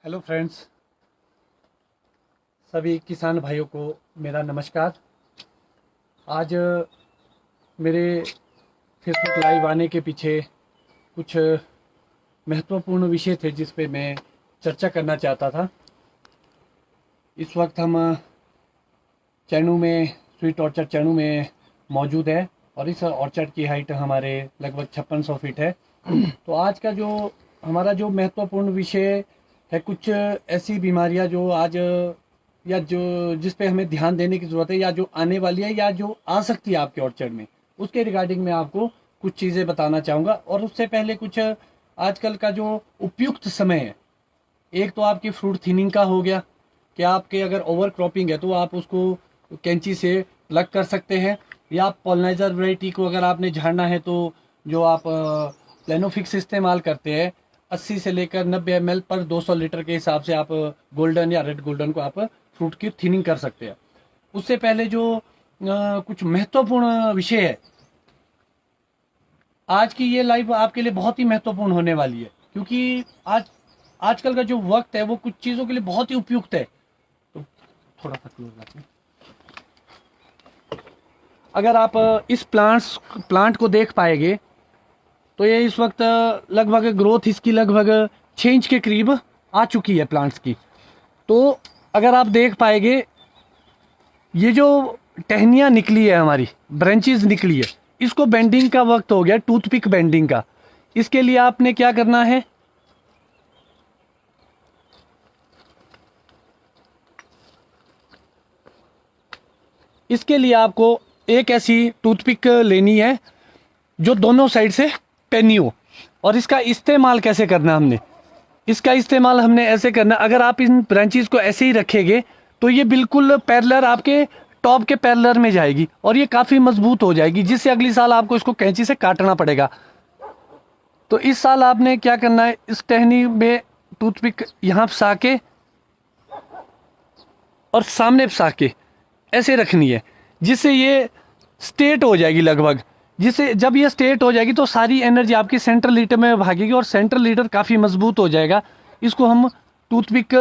Hello friends, सभी किसान भाइयों को मेरा नमस्कार। आज मेरे फेसबुक लाइव आने के पीछे कुछ महत्वपूर्ण विषय थे जिस पे मैं चर्चा करना चाहता था। इस वक्त हम चैनू में, स्वीट ऑर्चर्ड चैनू में मौजूद है और इस ऑर्चर्ड की हाइट हमारे लगभग 5600 फीट है। तो आज का जो हमारा जो महत्वपूर्ण विषय है, कुछ ऐसी बीमारियां जो आज या जो जिस पे हमें ध्यान देने की ज़रूरत है, या जो आने वाली है या जो आ सकती है आपके ऑर्चर्ड में, उसके रिगार्डिंग मैं आपको कुछ चीज़ें बताना चाहूँगा। और उससे पहले कुछ आजकल का जो उपयुक्त समय है, एक तो आपकी फ्रूट थिनिंग का हो गया कि आपके अगर ओवर क्रॉपिंग है तो आप उसको कैंची से प्लग कर सकते हैं, या आप पॉलिनाइजर वैरायटी को अगर आपने झाड़ना है तो जो आप प्लेनोफिक्स इस्तेमाल करते हैं 80 से लेकर 90 ml पर 200 लीटर के हिसाब से आप गोल्डन या रेड गोल्डन को आप फ्रूट की थिनिंग कर सकते हैं। उससे पहले जो कुछ महत्वपूर्ण विषय है, आज की ये लाइव आपके लिए बहुत ही महत्वपूर्ण होने वाली है, क्योंकि आजकल का जो वक्त है वो कुछ चीज़ों के लिए बहुत ही उपयुक्त है। तो थोड़ा सा क्लोज रखें। अगर आप इस प्लांट को देख पाएंगे तो ये इस वक्त लगभग ग्रोथ इसकी लगभग 6 इंच के करीब आ चुकी है प्लांट्स की। तो अगर आप देख पाएंगे, ये जो टहनियाँ निकली है, हमारी ब्रांचेस निकली है, इसको बेंडिंग का वक्त हो गया, टूथपिक बेंडिंग का। इसके लिए आपने क्या करना है, इसके लिए आपको एक ऐसी टूथपिक लेनी है जो दोनों साइड से पेनी हो। और इसका इस्तेमाल कैसे करना हमने, इसका इस्तेमाल हमने ऐसे करना, अगर आप इन ब्रांचेस को ऐसे ही रखेंगे तो ये बिल्कुल पैरेलल आपके टॉप के पैरेलल में जाएगी और ये काफ़ी मजबूत हो जाएगी, जिससे अगली साल आपको इसको कैंची से काटना पड़ेगा। तो इस साल आपने क्या करना है, इस टहनी में टूथपिक यहाँ फंसा के और सामने फंसा के ऐसे रखनी है, जिससे ये स्ट्रेट हो जाएगी लगभग। जिससे जब ये स्ट्रेट हो जाएगी तो सारी एनर्जी आपकी सेंट्रल लीडर में भागेगी और सेंट्रल लीडर काफ़ी मजबूत हो जाएगा। इसको हम टूथपिक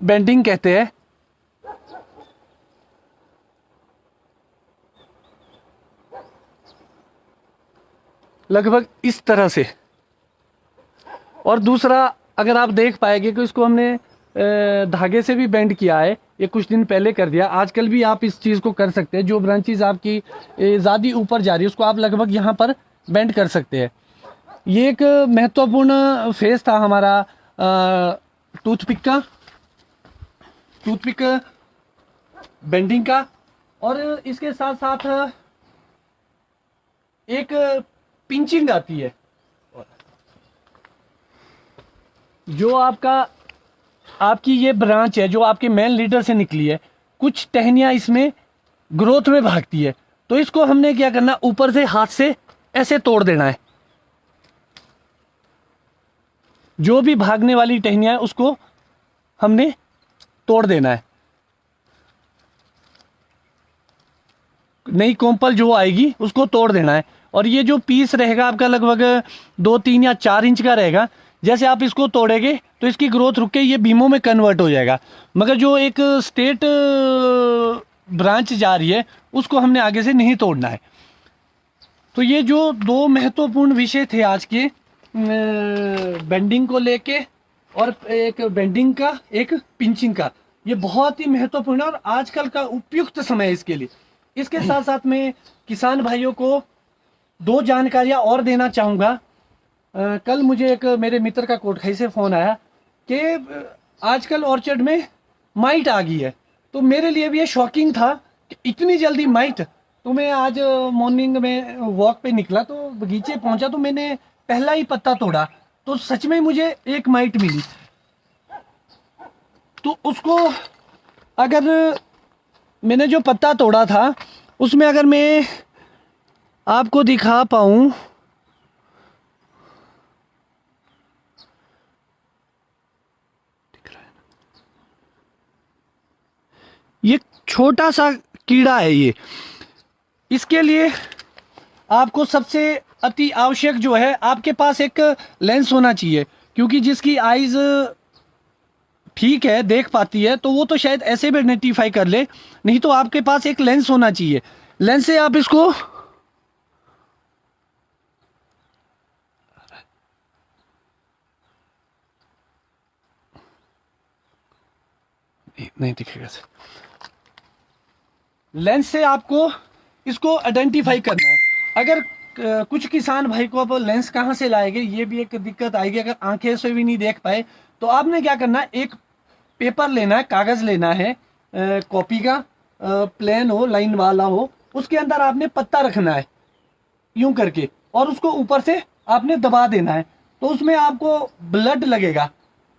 बेंडिंग कहते हैं। लगभग इस तरह से। और दूसरा, अगर आप देख पाएंगे कि इसको हमने धागे से भी बेंड किया है, ये कुछ दिन पहले कर दिया। आजकल भी आप इस चीज़ को कर सकते हैं, जो ब्रांचेस आपकी ज़्यादा ऊपर जा रही है उसको आप लगभग यहाँ पर बेंड कर सकते हैं। ये एक महत्वपूर्ण फेज था हमारा टूथपिक बेंडिंग का। और इसके साथ साथ एक पिंचिंग आती है, जो आपकी ये ब्रांच है जो आपके मेन लीडर से निकली है, कुछ टहनियाँ इसमें ग्रोथ में भागती है, तो इसको हमने क्या करना, ऊपर से हाथ से ऐसे तोड़ देना है। जो भी भागने वाली टहनियाँ है उसको हमने तोड़ देना है। नई कोम्पल जो आएगी उसको तोड़ देना है। और ये जो पीस रहेगा आपका लगभग 2, 3 या 4 इंच का रहेगा। जैसे आप इसको तोड़ेंगे तो इसकी ग्रोथ रुक के ये बीमों में कन्वर्ट हो जाएगा, मगर जो एक स्ट्रेट ब्रांच जा रही है उसको हमने आगे से नहीं तोड़ना है। तो ये जो दो महत्वपूर्ण विषय थे आज के, बेंडिंग को लेके और एक बेंडिंग का, एक पिंचिंग का, ये बहुत ही महत्वपूर्ण है और आजकल का उपयुक्त समय है इसके लिए। इसके साथ साथ मैं किसान भाइयों को 2 जानकारियां और देना चाहूँगा। कल मुझे एक मेरे मित्र का कोटखाई से फ़ोन आया कि आजकल ऑर्चर्ड में माइट आ गई है। तो मेरे लिए भी ये शॉकिंग था कि इतनी जल्दी माइट। तो मैं आज मॉर्निंग में वॉक पे निकला तो बगीचे पहुंचा तो मैंने पहला ही पत्ता तोड़ा, तो सच में मुझे एक माइट मिली। तो उसको, अगर मैंने जो पत्ता तोड़ा था उसमें अगर मैं आपको दिखा पाऊँ, ये छोटा सा कीड़ा है। ये इसके लिए आपको सबसे अति आवश्यक जो है, आपके पास एक लेंस होना चाहिए, क्योंकि जिसकी आइज ठीक है, देख पाती है, तो वो तो शायद ऐसे भी आइडेंटिफाई कर ले, नहीं तो आपके पास एक लेंस होना चाहिए। लेंस से आप इसको नहीं दिखेगा, लेंस से आपको इसको आइडेंटिफाई करना है। अगर कुछ किसान भाई को अब लेंस कहाँ से लाएंगे, ये भी एक दिक्कत आएगी। अगर आंखें से भी नहीं देख पाए तो आपने क्या करना है, एक पेपर लेना है, कागज लेना है, कॉपी का, प्लेन हो, लाइन वाला हो, उसके अंदर आपने पत्ता रखना है यूं करके, और उसको ऊपर से आपने दबा देना है, तो उसमें आपको ब्लड लगेगा।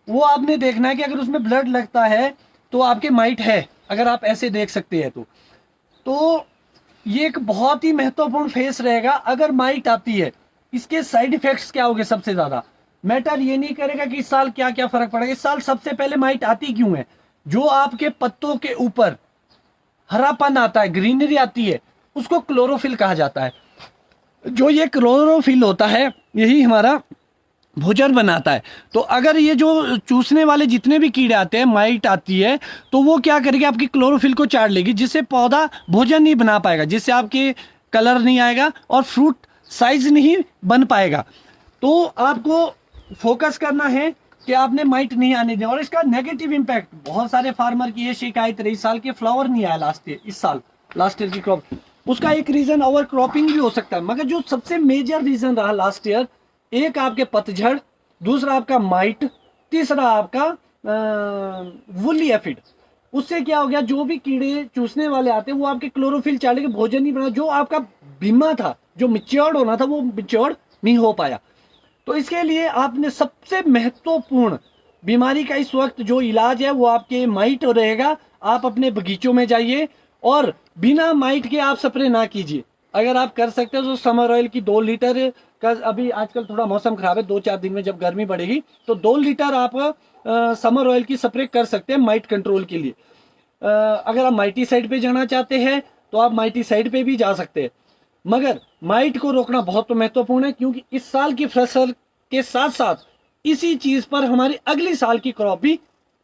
वो आपने देखना है कि अगर उसमें ब्लड लगता है तो आपके माइट है, अगर आप ऐसे देख सकते हैं तो ये एक बहुत ही महत्वपूर्ण फेस रहेगा। अगर माइट आती है, इसके साइड इफेक्ट्स क्या होंगे? सबसे ज्यादा मैटर ये नहीं करेगा कि इस साल क्या क्या फर्क पड़ेगा, इस साल सबसे पहले माइट आती क्यों है? जो आपके पत्तों के ऊपर हरापन आता है, ग्रीनरी आती है, उसको क्लोरोफिल कहा जाता है। जो ये क्लोरोफिल होता है, यही हमारा भोजन बनाता है। तो अगर ये जो चूसने वाले जितने भी कीड़े आते हैं, माइट आती है, तो वो क्या करेगी, आपकी क्लोरोफिल को चाट लेगी, जिससे पौधा भोजन नहीं बना पाएगा, जिससे आपके कलर नहीं आएगा और फ्रूट साइज नहीं बन पाएगा। तो आपको फोकस करना है कि आपने माइट नहीं आने दिया। और इसका नेगेटिव इम्पैक्ट, बहुत सारे फार्मर की ये शिकायत रही, इस साल के फ्लावर नहीं आया लास्ट ईयर, इस साल लास्ट ईयर की क्रॉप। उसका एक रीजन ओवर क्रॉपिंग भी हो सकता है, मगर जो सबसे मेजर रीजन रहा लास्ट ईयर, एक आपके पतझड़, दूसरा आपका माइट, तीसरा आपका वुली एफिड। उससे क्या हो गया, जो भी कीड़े चूसने वाले आते हैं वो आपके क्लोरोफिल चाटे के भोजन नहीं बना, जो आपका बीमा था, जो मिच्योर्ड होना था, वो मिच्योर्ड नहीं हो पाया। तो इसके लिए आपने सबसे महत्वपूर्ण बीमारी का इस वक्त जो इलाज है वो आपके माइट रहेगा। आप अपने बगीचों में जाइए और बिना माइट के आप स्प्रे ना कीजिए। अगर आप कर सकते हो तो समर ऑयल की 2 लीटर का, अभी आजकल थोड़ा मौसम खराब है, 2-4 दिन में जब गर्मी बढ़ेगी तो 2 लीटर आप समर ऑयल की स्प्रे कर सकते हैं माइट कंट्रोल के लिए। अगर आप माइटी साइड पे जाना चाहते हैं तो आप माइटी साइड पे भी जा सकते हैं, मगर माइट को रोकना बहुत महत्वपूर्ण है, क्योंकि इस साल की फसल के साथ साथ इसी चीज पर हमारी अगली साल की क्रॉप भी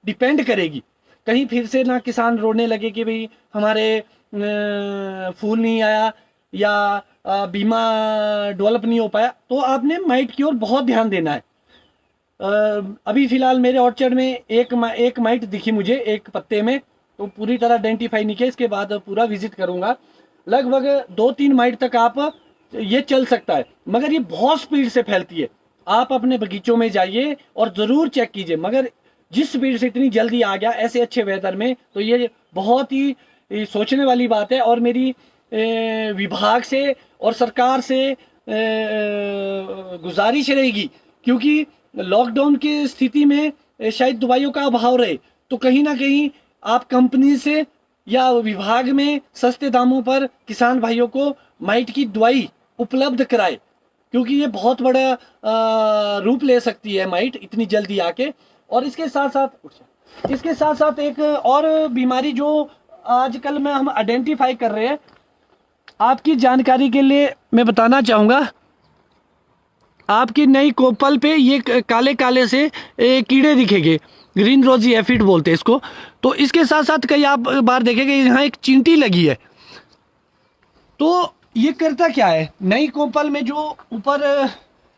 डिपेंड करेगी। कहीं फिर से ना किसान रोने लगे कि भाई हमारे फूल नहीं आया या बीमा डेवलप नहीं हो पाया। तो आपने माइट की ओर बहुत ध्यान देना है। अभी फिलहाल मेरे ऑर्चर्ड में एक माइट दिखी मुझे एक पत्ते में, तो पूरी तरह आइडेंटिफाई नहीं किया, इसके बाद पूरा विजिट करूंगा। लगभग 2-3 माइट तक आप ये चल सकता है, मगर ये बहुत स्पीड से फैलती है। आप अपने बगीचों में जाइए और जरूर चेक कीजिए, मगर जिस स्पीड से इतनी जल्दी आ गया ऐसे अच्छे वेदर में, तो ये बहुत ही सोचने वाली बात है। और मेरी विभाग से और सरकार से गुजारिश रहेगी, क्योंकि लॉकडाउन की स्थिति में शायद दवाइयों का अभाव रहे, तो कहीं ना कहीं आप कंपनी से या विभाग में सस्ते दामों पर किसान भाइयों को माइट की दवाई उपलब्ध कराए, क्योंकि ये बहुत बड़ा रूप ले सकती है माइट इतनी जल्दी आके। और इसके साथ साथ एक और बीमारी जो आजकल में हम आइडेंटिफाई कर रहे हैं, आपकी जानकारी के लिए मैं बताना चाहूँगा, आपकी नई कोपल पे ये काले काले से कीड़े दिखेंगे, ग्रीन रोजी एफिड बोलते हैं इसको। तो इसके साथ साथ कई आप बार देखेंगे यहाँ एक चींटी लगी है। तो ये करता क्या है, नई कोपल में जो ऊपर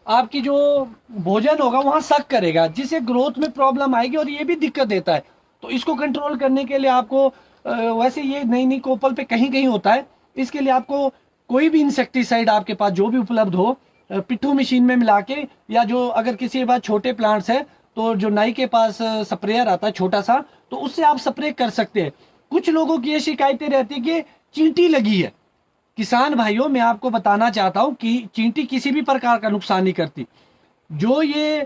आपकी जो भोजन होगा वहाँ सक करेगा, जिससे ग्रोथ में प्रॉब्लम आएगी और ये भी दिक्कत देता है। तो इसको कंट्रोल करने के लिए आपको वैसे ये नई कोपल पे कहीं कहीं होता है, इसके लिए आपको कोई भी इंसेक्टिसाइड आपके पास जो भी उपलब्ध हो, पिट्ठू मशीन में मिला के, या जो अगर किसी के पास छोटे प्लांट्स है तो जो नाई के पास स्प्रेयर आता है छोटा सा, तो उससे आप स्प्रे कर सकते हैं। कुछ लोगों की ये शिकायतें रहती है कि चींटी लगी है। किसान भाइयों, मैं आपको बताना चाहता हूं कि चींटी किसी भी प्रकार का नुकसान नहीं करती। जो ये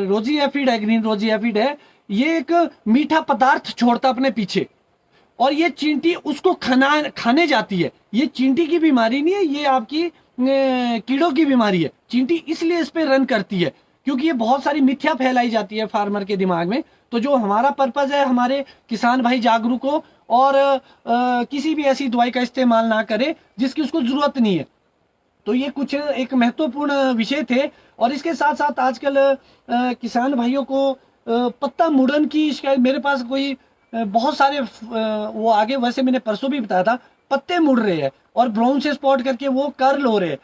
रोजी एफिड है, ग्रीन रोजी एफिड है, ये एक मीठा पदार्थ छोड़ता अपने पीछे, और ये चींटी उसको खाने जाती है। ये चींटी की बीमारी नहीं है, ये आपकी कीड़ों की बीमारी है। चींटी इसलिए इस पे रन करती है क्योंकि ये बहुत सारी मिथ्या फैलाई जाती है फार्मर के दिमाग में। तो जो हमारा पर्पज है, हमारे किसान भाई जागरूक हो और किसी भी ऐसी दवाई का इस्तेमाल ना करे जिसकी उसको जरूरत नहीं है। तो ये कुछ एक महत्वपूर्ण विषय थे। और इसके साथ साथ आजकल किसान भाइयों को पत्ता मुड़न की शिकायत, मेरे पास कोई बहुत सारे वो आगे, वैसे मैंने परसों भी बताया था, पत्ते मुड़ रहे हैं और ब्राउन से स्पॉट करके वो कर्ल हो रहे हैं।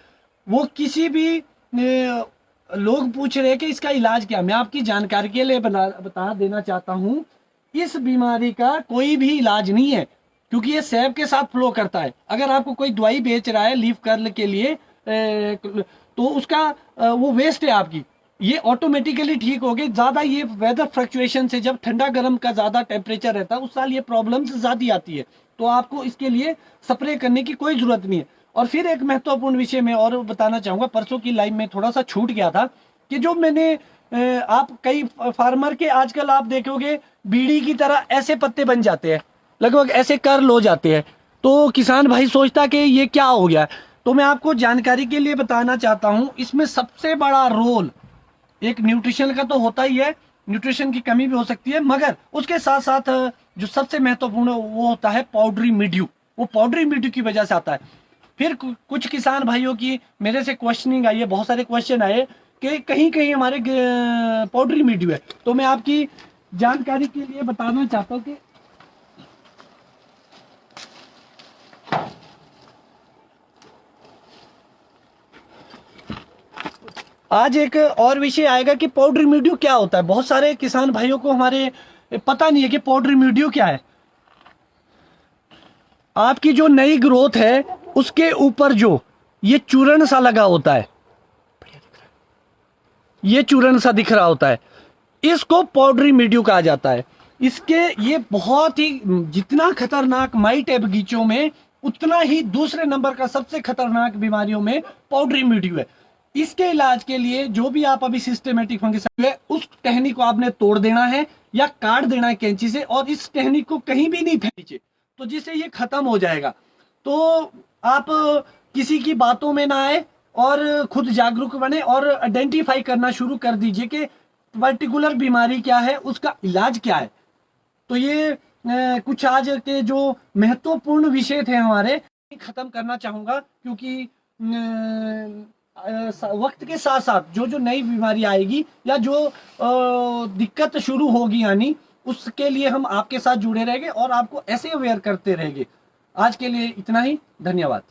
वो किसी भी लोग पूछ रहे हैं कि इसका इलाज क्या, मैं आपकी जानकारी के लिए बता देना चाहता हूं, इस बीमारी का कोई भी इलाज नहीं है, क्योंकि ये सैब के साथ फ्लो करता है। अगर आपको कोई दवाई बेच रहा है लीफ कर्ल के लिए तो उसका वो वेस्ट है आपकी, ये ऑटोमेटिकली ठीक हो गई। ज्यादा ये वेदर फ्लक्चुएशन से, जब ठंडा गर्म का ज्यादा टेम्परेचर रहता है उस साल ये प्रॉब्लम्स ज्यादा आती है, तो आपको इसके लिए स्प्रे करने की कोई जरूरत नहीं है। और फिर एक महत्वपूर्ण विषय में और बताना चाहूंगा, परसों की लाइव में थोड़ा सा छूट गया था कि जो मैंने आप कई फार्मर के आजकल आप देखोगे बीड़ी की तरह ऐसे पत्ते बन जाते हैं, लगभग ऐसे कर्ल हो जाते हैं, तो किसान भाई सोचता कि ये क्या हो गया। तो मैं आपको जानकारी के लिए बताना चाहता हूं, इसमें सबसे बड़ा रोल एक न्यूट्रिशन का तो होता ही है, न्यूट्रिशन की कमी भी हो सकती है, मगर उसके साथ साथ जो सबसे महत्वपूर्ण वो होता है पाउडरी मिल्ड्यू। वो पाउडरी मिल्ड्यू की वजह से आता है। फिर कुछ किसान भाइयों की मेरे से क्वेश्चनिंग आई है, बहुत सारे क्वेश्चन आए कि कहीं कहीं हमारे पाउडरी मिल्ड्यू है। तो मैं आपकी जानकारी के लिए बताना चाहता हूँ कि आज एक और विषय आएगा कि पाउडरी मिल्ड्यू क्या होता है। बहुत सारे किसान भाइयों को हमारे पता नहीं है कि पाउडरी मिल्ड्यू क्या है। आपकी जो नई ग्रोथ है उसके ऊपर जो ये चूर्ण सा लगा होता है, ये चूर्ण सा दिख रहा होता है, इसको पाउडरी मिल्ड्यू कहा जाता है। इसके ये बहुत ही, जितना खतरनाक माइट है बगीचों में, उतना ही दूसरे नंबर का सबसे खतरनाक बीमारियों में पाउडरी मिल्ड्यू है। इसके इलाज के लिए जो भी आप अभी सिस्टमेटिक फंगिसाइड है उस टहनी को आपने तोड़ देना है या काट देना है कैंची से, और इस टहनी को कहीं भी नहीं फेंकीजिए, तो जिससे ये खत्म हो जाएगा। तो आप किसी की बातों में ना आए और खुद जागरूक बने और आइडेंटिफाई करना शुरू कर दीजिए कि पर्टिकुलर बीमारी क्या है, उसका इलाज क्या है। तो ये कुछ आज के जो महत्वपूर्ण विषय थे हमारे, खत्म करना चाहूंगा, क्योंकि वक्त के साथ साथ जो जो नई बीमारी आएगी या जो दिक्कत शुरू होगी यानी, उसके लिए हम आपके साथ जुड़े रहेंगे और आपको ऐसे अवेयर करते रहेंगे। आज के लिए इतना ही, धन्यवाद।